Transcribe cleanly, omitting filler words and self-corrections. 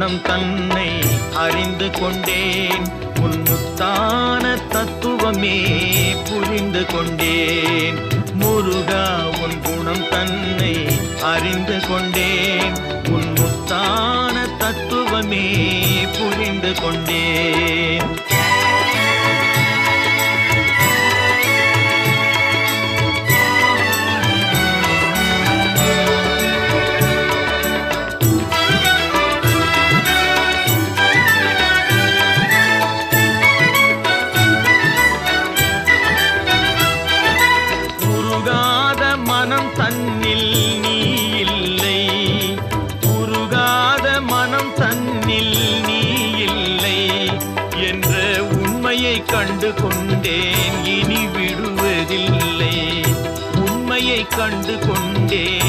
குணம் தன்னை அறிந்து கொண்டேன். உன் முத்தான தத்துவமே புரிந்து கொண்டேன். முருகா உன் குணம் தன்னை அறிந்து கொண்டேன். உன் முத்தான தத்துவமே புரிந்து கொண்டேன். மனம் தன்னில் நீ இல்லை, உருகாத மனம் தன்னில் நீ இல்லை என்ற உண்மையை கண்டு கொண்டேன். இனி விடுவதில்லை, உண்மையை கண்டு கொண்டேன்.